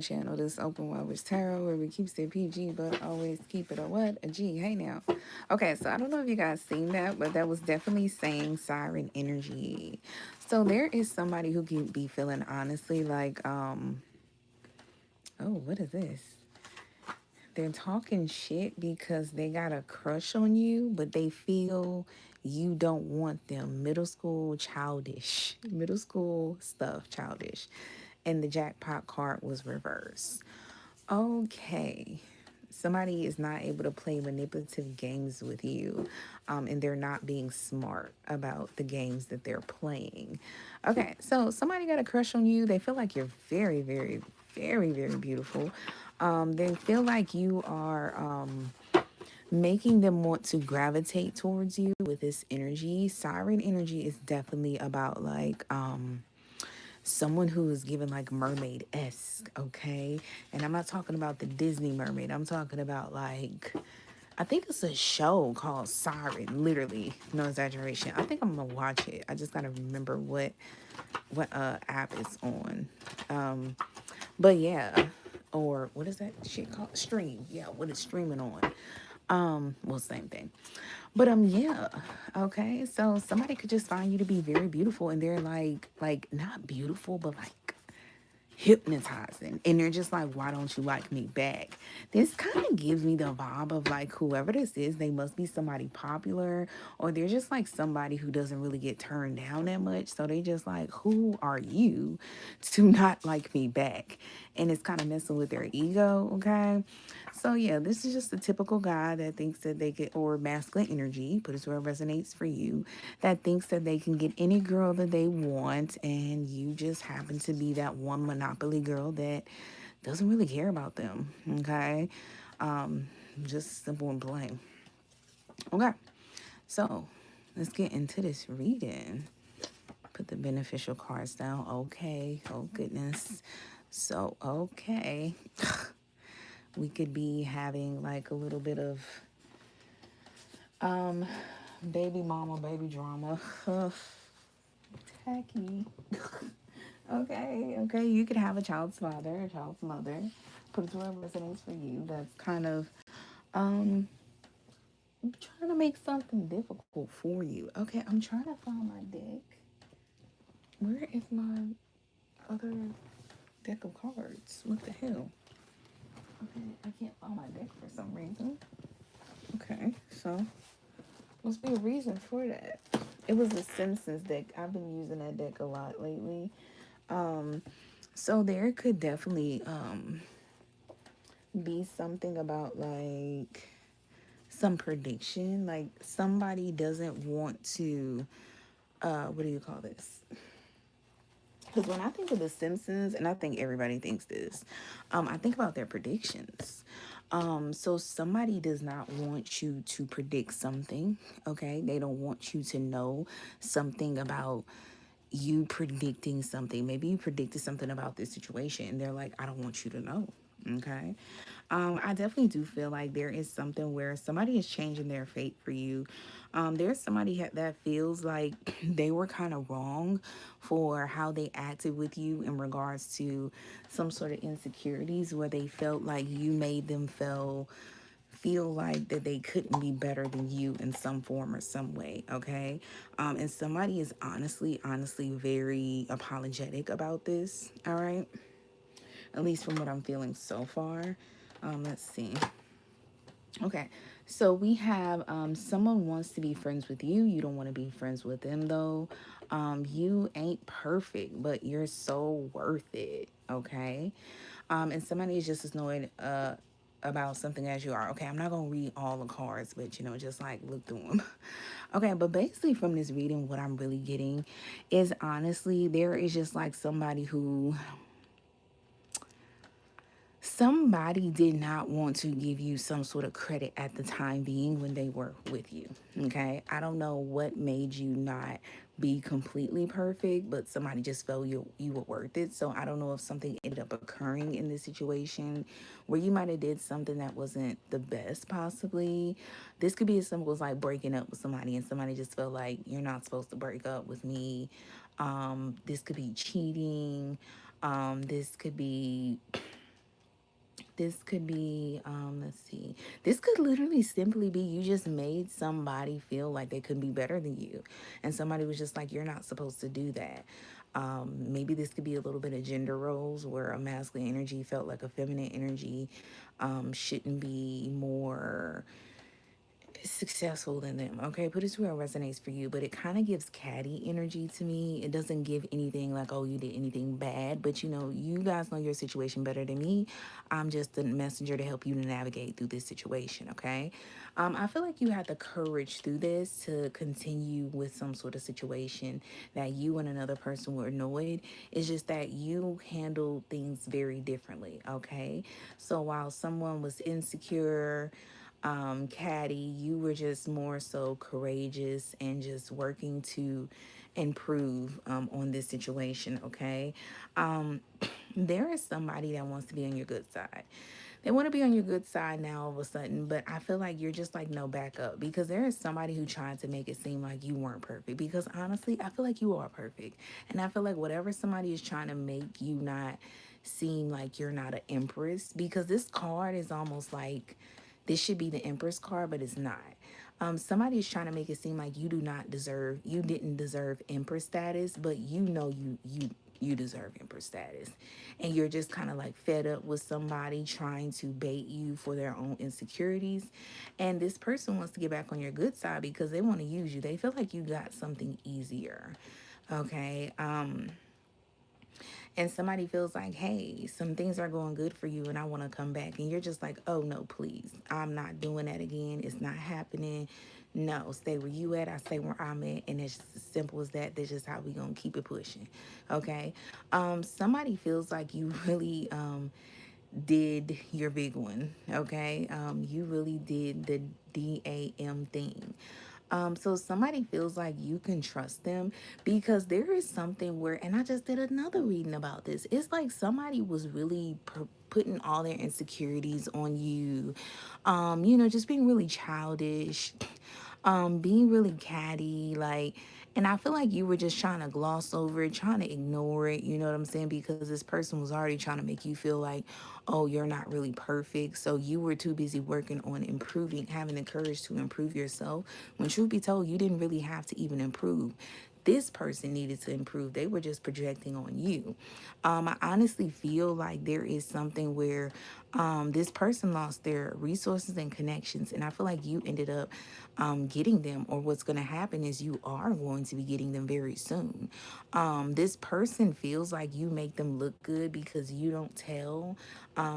channel, this Open Wide with Tarot, where we keeps it PG, but always keep it a what? A G. Hey now. Okay, so I don't know if you guys seen that, but that was definitely saying siren energy. So there is somebody who can be feeling honestly like, oh, what is this? They're talking shit because they got a crush on you, but they feel you don't want them. Middle school childish. Middle school stuff childish. And the jackpot card was reversed. Okay. Somebody is not able to play manipulative games with you, and they're not being smart about the games that they're playing. Okay, so somebody got a crush on you. They feel like you're very, very, very, very beautiful. They feel like you are making them want to gravitate towards you with this energy. Siren energy is definitely about like someone who is given like mermaid-esque, okay? And I'm not talking about the Disney mermaid. I'm talking about like, I think it's a show called Siren, literally, no exaggeration. I think I'm gonna watch it. I just gotta remember what app it's on. But yeah, or what is that shit called? Stream. Yeah, what it's streaming on. Well, same thing. But yeah, okay. So somebody could just find you to be very beautiful, and they're like not beautiful, but like hypnotizing, and they're just like, why don't you like me back? This kind of gives me the vibe of like, whoever this is, they must be somebody popular, or they're just like somebody who doesn't really get turned down that much, so they just like, who are you to not like me back? And it's kind of messing with their ego. Okay, so yeah, this is just a typical guy that thinks that they get, or masculine energy, put it where it resonates for you, that thinks that they can get any girl that they want, and you just happen to be that one monopoly girl that doesn't really care about them. Okay, just simple and plain. Okay, so let's get into this reading. Put the beneficial cards down. Okay, oh goodness. So okay, we could be having like a little bit of um baby mama, baby drama. Tacky. Okay, okay. You could have a child's father, a child's mother. Put it to where it resonates for you. That's kind of um trying to make something difficult for you. Okay, I'm trying to find my deck. Where is my other deck of cards? What the hell? Okay, I can't find my deck for some reason. Okay, so must be a reason for that. It was the Simpsons deck. I've been using that deck a lot lately. Um, so there could definitely be something about like some prediction. Like somebody doesn't want to what do you call this? Because when I think of The Simpsons, and I think everybody thinks this, I think about their predictions. So somebody does not want you to predict something, okay? They don't want you to know something about you predicting something. Maybe you predicted something about this situation, and they're like, I don't want you to know, okay? I definitely do feel like there is something where somebody is changing their fate for you. There's somebody that feels like they were kind of wrong for how they acted with you in regards to some sort of insecurities where they felt like you made them feel like that they couldn't be better than you in some form or some way. Okay, and somebody is honestly very apologetic about this. All right, at least from what I'm feeling so far. Let's see. Okay, so we have someone wants to be friends with you. You don't want to be friends with them though. You ain't perfect, but you're so worth it. Okay, and somebody is just as annoyed about something as you are. Okay, I'm not gonna read all the cards, but just like look through them. Okay, but basically from this reading, what I'm really getting is honestly there is just like somebody did not want to give you some sort of credit at the time being when they were with you. Okay. I don't know what made you not be completely perfect, but somebody just felt you were worth it. So I don't know if something ended up occurring in this situation where you might have did something that wasn't the best possibly. This could be as simple as like breaking up with somebody and somebody just felt like you're not supposed to break up with me. This could be cheating. This could be this could be, let's see, this could literally simply be you just made somebody feel like they could be better than you. And somebody was just like, you're not supposed to do that. Maybe this could be a little bit of gender roles where a masculine energy felt like a feminine energy shouldn't be more successful than them. Okay, put it to where it resonates for you, but it kind of gives catty energy to me. It doesn't give anything like, oh, you did anything bad, but you know, you guys know your situation better than me. I'm just the messenger to help you to navigate through this situation. Okay, I feel like you had the courage through this to continue with some sort of situation that you and another person were annoyed. It's just that you handled things very differently. Okay, so while someone was insecure, catty, you were just more so courageous and just working to improve on this situation. Okay, um, there is somebody that wants to be on your good side. They want to be on your good side now all of a sudden, but I feel like you're just like, no, back up, because there is somebody who tried to make it seem like you weren't perfect, because honestly I feel like you are perfect. And I feel like whatever somebody is trying to make you not seem like you're not an empress, because this card is almost like this should be the empress card, but it's not. Somebody is trying to make it seem like you didn't deserve empress status, but you know you deserve empress status, and you're just kind of like fed up with somebody trying to bait you for their own insecurities. And this person wants to get back on your good side because they want to use you. They feel like you got something easier. Okay. And somebody feels like, hey, some things are going good for you and I want to come back. And you're just like, oh, no, please. I'm not doing that again. It's not happening. No, stay where you at. I stay where I'm at. And it's just as simple as that. That's just how we going to keep it pushing. Okay. Somebody feels like you really did your big one. Okay. You really did the DAM thing. So somebody feels like you can trust them, because there is something where, and I just did another reading about this. It's like somebody was really putting all their insecurities on you, just being really childish, being really catty, like, and I feel like you were just trying to gloss over it, trying to ignore it, you know what I'm saying? Because this person was already trying to make you feel like, oh, you're not really perfect. So you were too busy working on improving, having the courage to improve yourself. When truth be told, you didn't really have to even improve. This person needed to improve. They were just projecting on you. I honestly feel like there is something where this person lost their resources and connections, and I feel like you ended up getting them, or what's going to happen is you are going to be getting them very soon. This person feels like you make them look good because you don't tell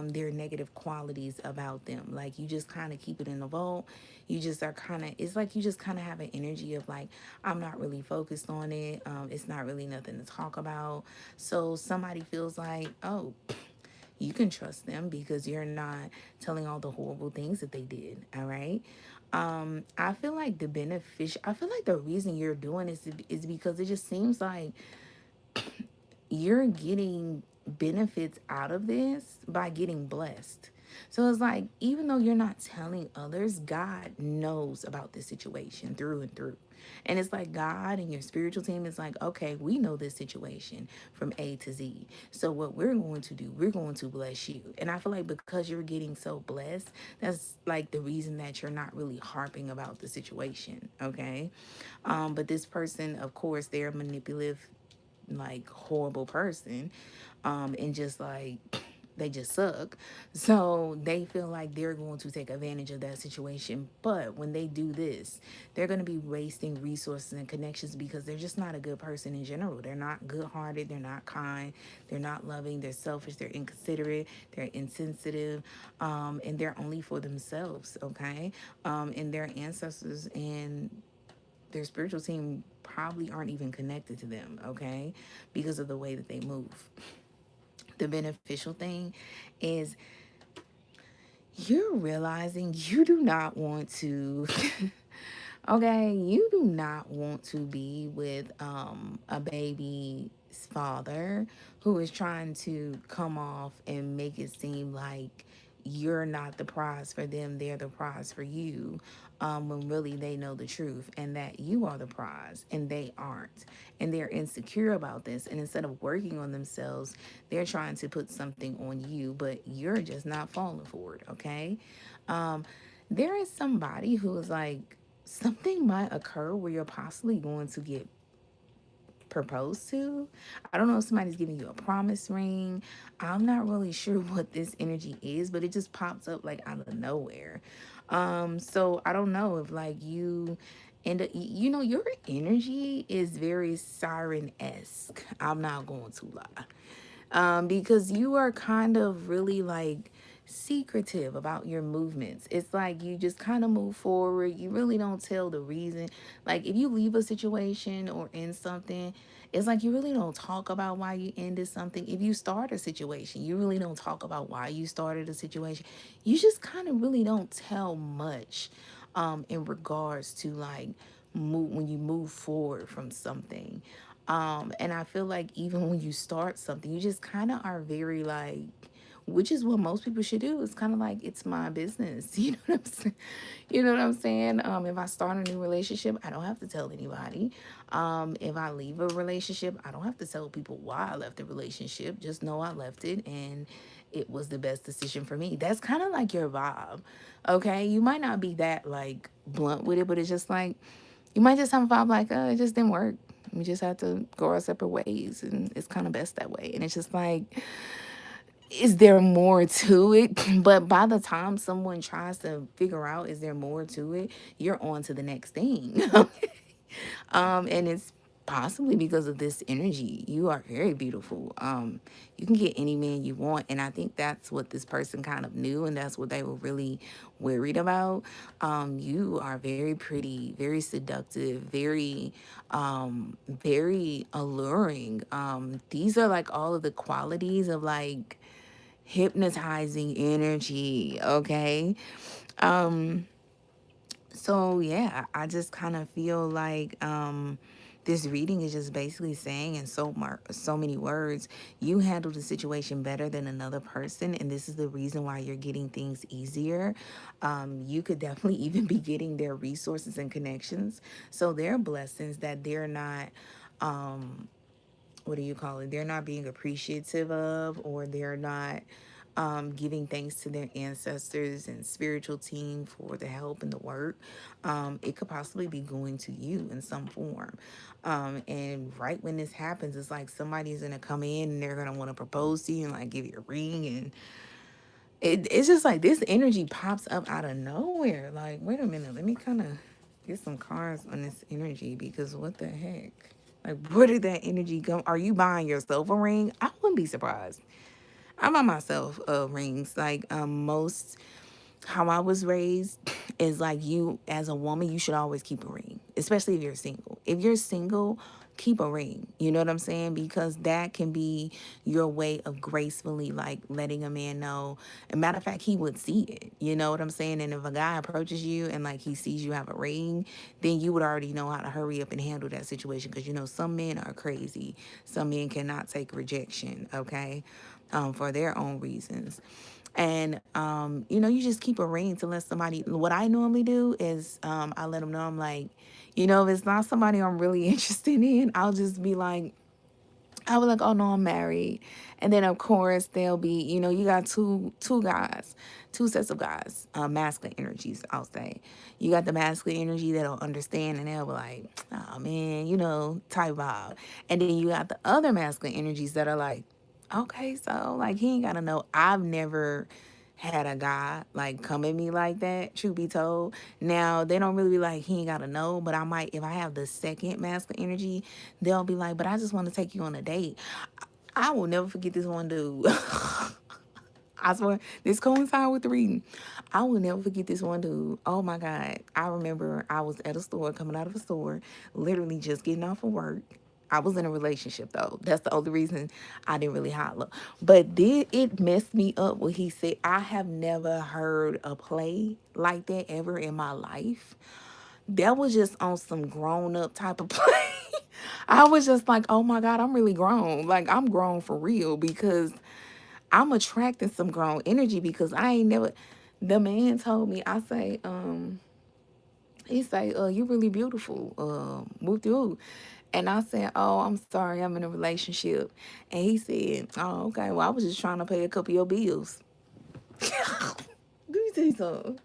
their negative qualities about them. Like, you just kind of keep it in the vault. You just are kind of, it's like you just kind of have an energy of like, I'm not really focused on it. It's not really nothing to talk about. So somebody feels like, oh, you can trust them because you're not telling all the horrible things that they did. All right. I feel like the reason you're doing this is because it just seems like you're getting benefits out of this by getting blessed. So it's like, even though you're not telling others, God knows about this situation through and through. And it's like God and your spiritual team is like, okay, we know this situation from A to Z. So what we're going to do, we're going to bless you. And I feel like because you're getting so blessed, that's like the reason that you're not really harping about the situation. Okay. But this person, of course, they're manipulative, like horrible person, and just like they just suck. So they feel like they're going to take advantage of that situation. But when they do this, they're going to be wasting resources and connections because they're just not a good person in general. They're not good hearted. They're not kind. They're not loving. They're selfish. They're inconsiderate. They're insensitive. And they're only for themselves. Okay. And their ancestors and their spiritual team probably aren't even connected to them, okay, because of the way that they move. The beneficial thing is you're realizing you do not want to okay, you do not want to be with a baby's father who is trying to come off and make it seem like you're not the prize for them, they're the prize for you, when really they know the truth and that you are the prize and they aren't. And they're insecure about this. And instead of working on themselves, they're trying to put something on you, but you're just not falling for it, okay? Um, there is somebody who is like, something might occur where you're possibly going to get proposed to. I don't know if somebody's giving you a promise ring. I'm not really sure what this energy is, but it just pops up like out of nowhere. So I don't know if like you end up, your energy is very siren-esque. I'm not going to lie. Because you are kind of really like secretive about your movements. It's like you just kind of move forward. You really don't tell the reason. Like if you leave a situation or end something, it's like you really don't talk about why you ended something. If you start a situation, you really don't talk about why you started a situation. You just kind of really don't tell much in regards to like when you move forward from something. And I feel like even when you start something, you just kind of are very like, which is what most people should do. It's kind of like, it's my business. You know what I'm saying? You know what I'm saying? If I start a new relationship, I don't have to tell anybody. If I leave a relationship, I don't have to tell people why I left the relationship. Just know I left it and it was the best decision for me. That's kind of like your vibe. Okay. You might not be that like blunt with it, but it's just like, you might just have a vibe like, it just didn't work. We just had to go our separate ways, and it's kind of best that way. And it's just like, is there more to it? But by the time someone tries to figure out, is there more to it, you're on to the next thing. And it's possibly because of this energy. You are very beautiful. You can get any man you want, and I think that's what this person kind of knew, and that's what they were really worried about. You are very pretty, very seductive, very alluring. These are like all of the qualities of like hypnotizing energy. Okay. Um, so yeah, I just kind of feel like this reading is just basically saying in so many words, you handle the situation better than another person, and this is the reason why you're getting things easier. You could definitely even be getting their resources and connections, so they're blessings that they're not. Um, what do you call it? They're not being appreciative of, or they're not giving thanks to their ancestors and spiritual team for the help and the work. It could possibly be going to you in some form. And right when this happens, it's like somebody's gonna come in and they're gonna want to propose to you and like give you a ring, and it's just like this energy pops up out of nowhere. Like, wait a minute, let me kind of get some cards on this energy, because what the heck? Like, where did that energy go? Are you buying yourself a ring? I wouldn't be surprised. I buy myself rings. Like most, how I was raised is like, you as a woman, you should always keep a ring, especially if you're single. If you're single, keep a ring. You know what I'm saying? Because that can be your way of gracefully like letting a man know. A matter of fact, he would see it. You know what I'm saying? And if a guy approaches you and like he sees you have a ring, then you would already know how to hurry up and handle that situation. Because some men are crazy. Some men cannot take rejection. Okay. For their own reasons. And, you just keep a ring to let somebody. What I normally do is I let them know, I'm like, if it's not somebody I'm really interested in, I'll just be like, I was like, oh no, I'm married. And then of course they'll be, you got two guys, two sets of guys, masculine energies, I'll say. You got the masculine energy that'll understand and they'll be like, oh man, type vibe. And then you got the other masculine energies that are like, okay, so like he ain't gotta know. I've never had a guy like come at me like that, truth be told. Now they don't really be like, he ain't gotta know, but I might, if I have the second masculine energy, they'll be like, but I just want to take you on a date. I will never forget this one dude. I swear, this coincides with the reading. I will never forget this one dude. Oh my God. I remember I was at a store, coming out of a store, literally just getting off of work. I was in a relationship though. That's the only reason I didn't really holler. But did it mess me up when he said, I have never heard a play like that ever in my life. That was just on some grown up type of play. I was just like, oh my God, I'm really grown. Like I'm grown for real, because I'm attracting some grown energy because I ain't never. The man told me, I say, he say, you really beautiful, whoop de. And I said, oh, I'm sorry, I'm in a relationship. And he said, oh, okay, well, I was just trying to pay a couple of your bills. Let me tell you something.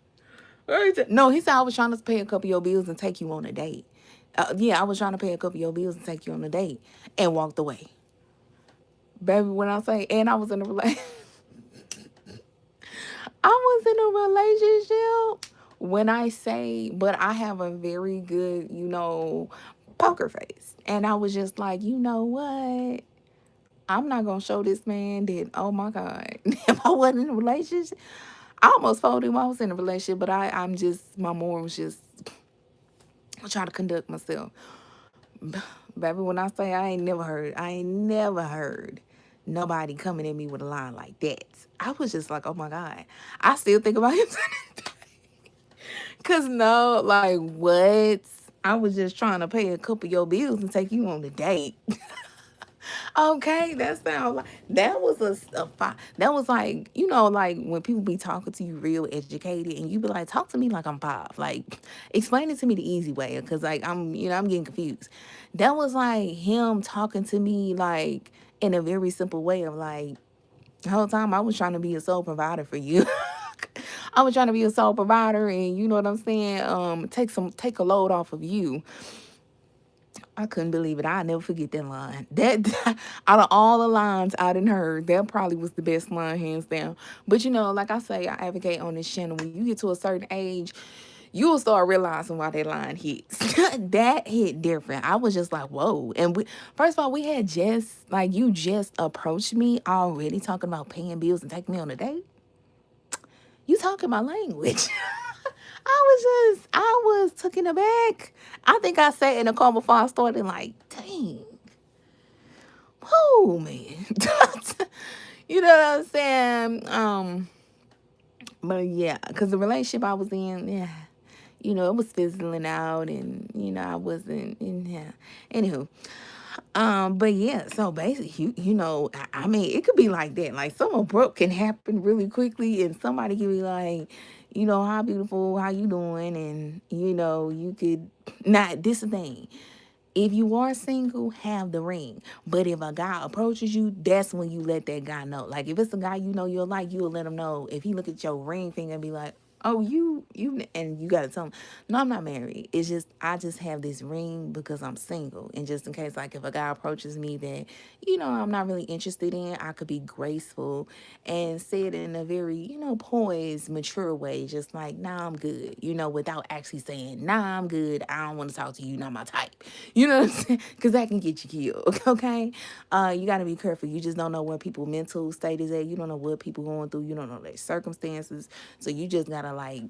No, he said I was trying to pay a couple of your bills and take you on a date. Yeah, I was trying to pay a couple of your bills and take you on a date, and walked away. Baby, when I say, and I was in a relationship, I was in a relationship. When I say, but I have a very good, poker face. And I was just like, you know what? I'm not gonna show this man that, oh my God, if I wasn't in a relationship, I almost folded when I was in a relationship, but I'm just, my morals just trying to conduct myself. Baby, when I say I ain't never heard nobody coming at me with a line like that. I was just like, oh my God. I still think about him. Cause no, like what? I was just trying to pay a couple of your bills and take you on a date. Okay, that sounds like that was that was like, like when people be talking to you real educated and you be like, talk to me like I'm five. Like, explain it to me the easy way. Cause like I'm getting confused. That was like him talking to me like in a very simple way of like, the whole time I was trying to be a sole provider for you. I was trying to be a sole provider and you know what I'm saying? Take a load off of you. I couldn't believe it. I'll never forget that line. That out of all the lines I didn't heard, that probably was the best line, hands down. But like I say, I advocate on this channel. When you get to a certain age, you'll start realizing why that line hits. That hit different. I was just like, whoa. And first of all, we had just like you just approached me already talking about paying bills and taking me on a date. You talking my language. I was taken aback. I think I sat in the car before I started like, dang, whoa, man. You know what I'm saying? But yeah, because the relationship I was in, yeah, it was fizzling out and, I wasn't in, yeah. Anywho, but yeah, so basically, I mean, it could be like that. Like, some abrupt can happen really quickly, and somebody could be like, how beautiful, how you doing, and you could not. This is the thing. If you are single, have the ring. But if a guy approaches you, that's when you let that guy know. Like, if it's a guy you'll like, you'll let him know. If he look at your ring finger and be like, oh, and you got to tell him, no, I'm not married. It's just, I just have this ring because I'm single. And just in case, like, if a guy approaches me that, I'm not really interested in, I could be graceful and say it in a very, poised, mature way. Just like, nah, I'm good, without actually saying, nah, I'm good. I don't want to talk to you. Not my type. You know what I'm saying? Because that can get you killed, okay? You got to be careful. You just don't know where people's mental state is at. You don't know what people going through. You don't know their circumstances. So you just got to, like,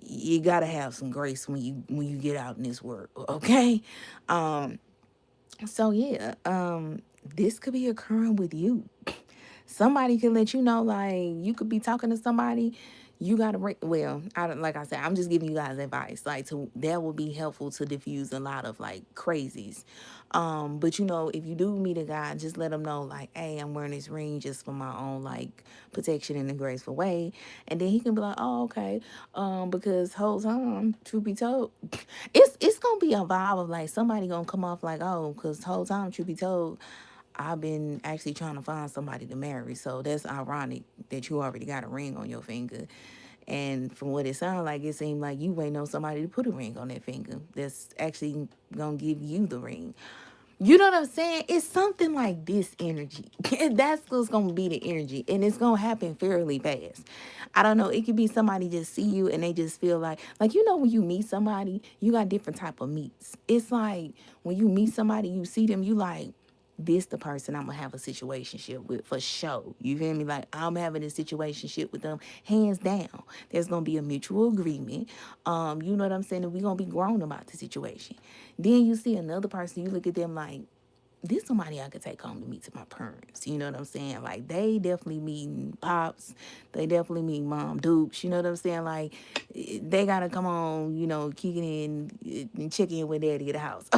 you got to have some grace when you get out in this world, okay? So, yeah, this could be occurring with you. Somebody can let you know, like, you could be talking to somebody. You gotta well, like I said, I'm just giving you guys advice, like, that will be helpful to diffuse a lot of like crazies. But if you do meet a guy, just let him know, like, hey, I'm wearing this ring just for my own like protection in a graceful way, and then he can be like, oh, okay, because whole time, truth be told, it's gonna be a vibe of like somebody gonna come off like, oh, because whole time, truth be told, I've been actually trying to find somebody to marry. So that's ironic that you already got a ring on your finger. And from what it sounded like, it seemed like you waiting on somebody to put a ring on that finger that's actually going to give you the ring. You know what I'm saying? It's something like this energy. That's what's going to be the energy. And it's going to happen fairly fast. I don't know. It could be somebody just see you and they just feel like, when you meet somebody, you got different type of meets. It's like when you meet somebody, you see them, you like, this the person I'm gonna have a situationship with for sure. You feel me? Like, I'm having a situationship with them, hands down. There's gonna be a mutual agreement. You know what I'm saying? And we gonna be grown about the situation. Then you see another person, you look at them like, this somebody I could take home to meet to my parents. You know what I'm saying? Like, they definitely meeting pops. They definitely meet mom dukes. You know what I'm saying? Like, they gotta come on, kicking in and checking in with daddy at the house.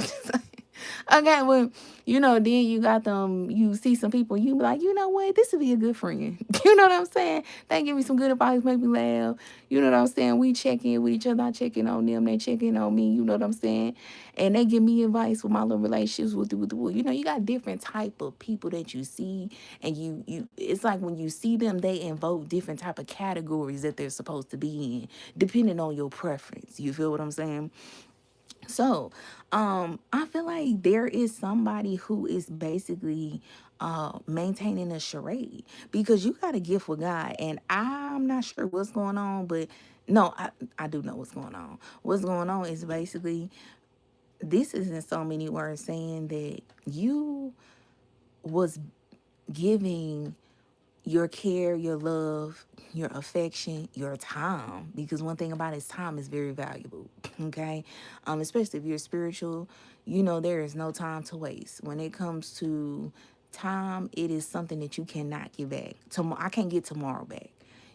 Okay, well, then you got them, you see some people, you be like, you know what, this would be a good friend. You know what I'm saying? They give me some good advice, make me laugh. You know what I'm saying? We check in with each other, I check in on them, they check in on me, you know what I'm saying? And they give me advice with my little relationships you got different type of people that you see, and it's like when you see them, they invoke different type of categories that they're supposed to be in, depending on your preference. You feel what I'm saying? So, I feel like there is somebody who is basically maintaining a charade, because you got a gift with God, and I'm not sure what's going on, but no, I do know what's going on. What's going on is basically, this is in so many words saying that you was giving your care, your love, your affection, your time. Because one thing about it is time is very valuable. Okay, especially if you're spiritual, there is no time to waste. When it comes to time, it is something that you cannot get back. Tomorrow, I can't get tomorrow back.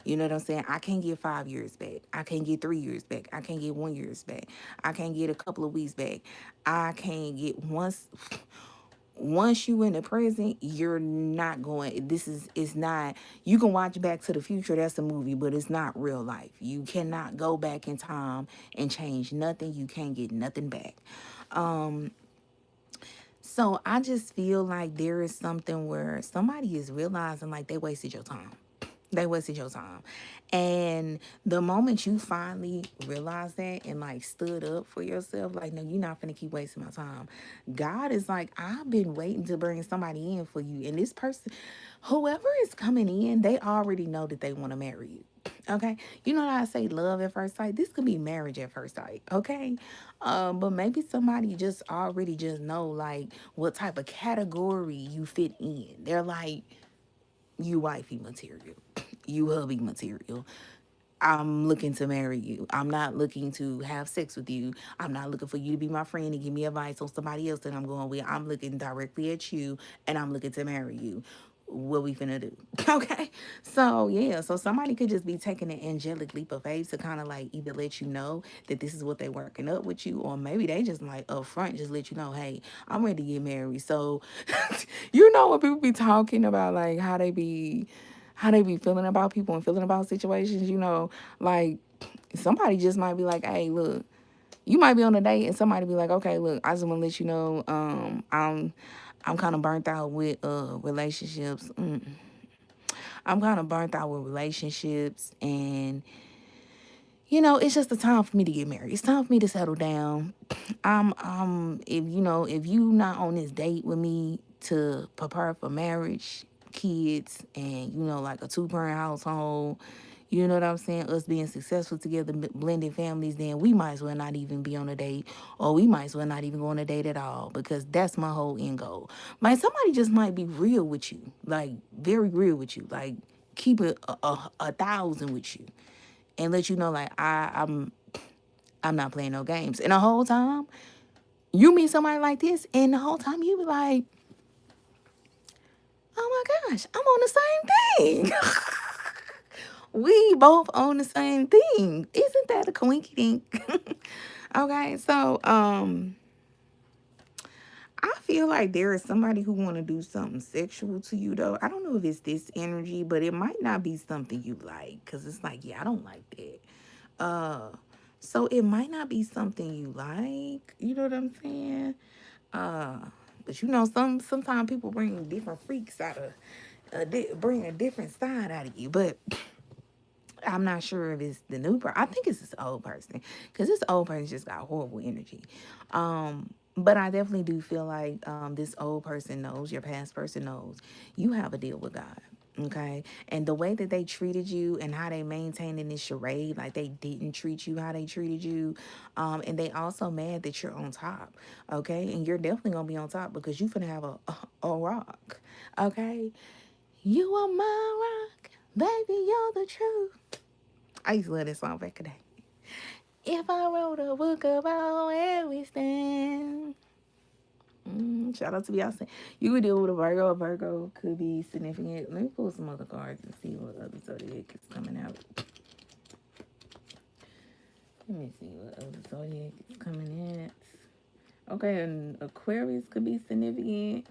You know what I'm saying? I can't get 5 years back. I can't get 3 years back. I can't get 1 year back. I can't get a couple of weeks back. I can't get once you in the present, you're not going, it's not, you can watch Back to the Future, that's a movie, but it's not real life. You cannot go back in time and change nothing. You can't get nothing back. So I just feel like there is something where somebody is realizing like they wasted your time. They wasted your time. And the moment you finally realized that and like stood up for yourself, like, no, you're not gonna keep wasting my time. God is like, I've been waiting to bring somebody in for you. And this person, whoever is coming in, they already know that they want to marry you. Okay. You know how I say love at first sight? This could be marriage at first sight. Okay. But maybe somebody just already just know like what type of category you fit in. They're like, you wifey material, you hubby material. I'm looking to marry you. I'm not looking to have sex with you. I'm not looking for you to be my friend and give me advice on somebody else that I'm going with. I'm looking directly at you, and I'm looking to marry you. What we finna do? Okay. So yeah, so somebody could just be taking an angelic leap of faith to kind of like either let you know that this is what they working up with you, or maybe they just like up front just let you know, hey, I'm ready to get married. So when people be talking about like how they be feeling about people and feeling about situations, like somebody just might be like, hey, look, you might be on a date and somebody be like, okay, look, I just want to let you know, I'm kind of burnt out with relationships. I'm kind of burnt out with relationships, and it's just the time for me to get married. It's time for me to settle down. If you not on this date with me to prepare for marriage, kids, and like a two-parent household, you know what I'm saying? Us being successful together, blended families, then we might as well not even be on a date, or we might as well not even go on a date at all, because that's my whole end goal. Like, somebody just might be real with you, like very real with you, like keep it a thousand with you, and let you know, like, I'm not playing no games. And the whole time you meet somebody like this, and the whole time you be like, oh my gosh, I'm on the same thing. We both on the same thing. Isn't that a coinky dink? Okay, so I feel like there is somebody who want to do something sexual to you, though. I don't know if it's this energy, but it might not be something you like, because it's like, yeah, I don't like that. So it might not be something you like. You know what I'm saying? Uh, but sometimes people bring different freaks out of, bring a different side out of you. But I'm not sure if it's the new person. I think it's this old person, because this old person just got horrible energy. But I definitely do feel like this old person knows, your past person knows, you have a deal with God. Okay. And the way that they treated you and how they maintained in this charade, like they didn't treat you how they treated you. And they also mad that you're on top. Okay. And you're definitely going to be on top, because you finna have a rock. Okay. You are my rock. Baby, you're the truth. I used to love this song back in the day. If I wrote a book about where we stand. Shout out to Beyonce. You could deal with a Virgo. A Virgo could be significant. Let me pull some other cards and see what other zodiac is coming out. Let me see what other zodiac is coming in. Okay, and Aquarius could be significant.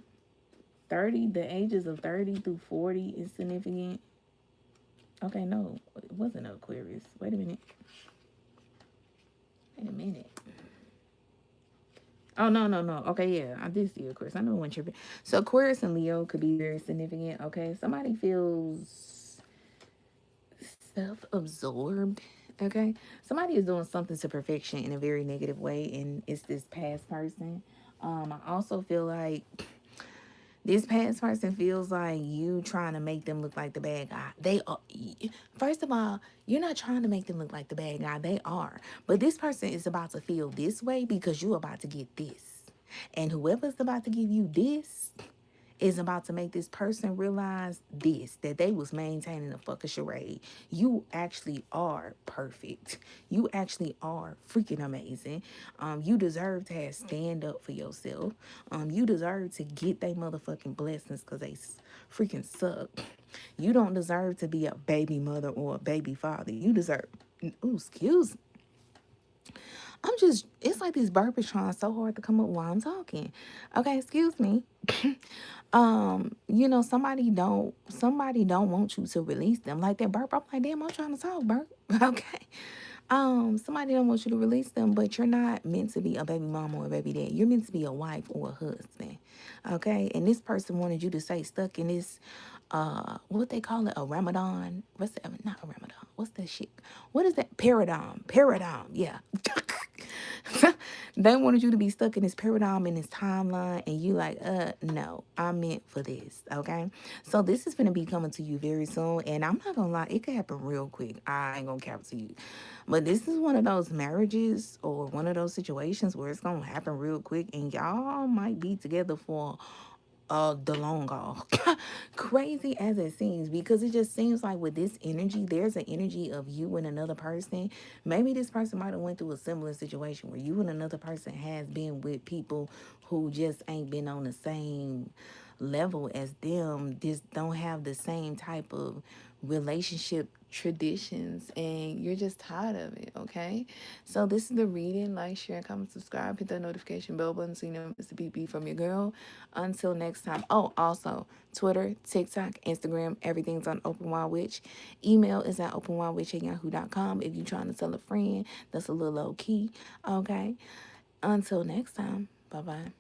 30, the ages of 30 through 40 is significant. Okay, no, it wasn't Aquarius. Wait a minute. Wait a minute. Oh, no, no, no. Okay, yeah, I did see Aquarius. I know one tripping. So Aquarius and Leo could be very significant. Okay, somebody feels self-absorbed. Okay, somebody is doing something to perfection in a very negative way, and it's this past person. I also feel like this past person feels like you trying to make them look like the bad guy. They are. First of all, you're not trying to make them look like the bad guy. They are. But this person is about to feel this way because you're about to get this. And whoever's about to give you this is about to make this person realize this, that they was maintaining a fucking charade. You actually are perfect. You actually are freaking amazing. You deserve to have stand up for yourself. You deserve to get they motherfucking blessings because they freaking suck. You don't deserve to be a baby mother or a baby father. You deserve, ooh, excuse me. It's like these burpees trying so hard to come up while I'm talking. Okay, excuse me. Somebody don't want you to release them. Like that burp, I'm like, damn, I'm trying to talk, burp. Okay. Somebody don't want you to release them, but you're not meant to be a baby mama or a baby dad. You're meant to be a wife or a husband. Okay. And this person wanted you to stay stuck in this what they call it, a Ramadan. What's that? Not a Ramadan. What's that shit? What is that? Paradigm. Paradigm, yeah. They wanted you to be stuck in this paradigm, in this timeline, and you like, no, I'm meant for this. Okay. So this is gonna be coming to you very soon. And I'm not gonna lie, it could happen real quick. I ain't gonna cap to you. But this is one of those marriages or one of those situations where it's gonna happen real quick and y'all might be together for the long haul. Crazy as it seems, because it just seems like with this energy, there's an energy of you and another person. Maybe this person might have went through a similar situation where you and another person has been with people who just ain't been on the same level as them, just don't have the same type of relationship traditions, and you're just tired of it. Okay, so this is the reading. Like, share, comment, subscribe, hit that notification bell button so you never miss a PP from your girl. Until next time. Oh, also Twitter, TikTok, Instagram, everything's on Open Wild Witch. Email is at openwildwitch@yahoo.com if you're trying to tell a friend. That's a little low key. Okay, until next time. Bye bye.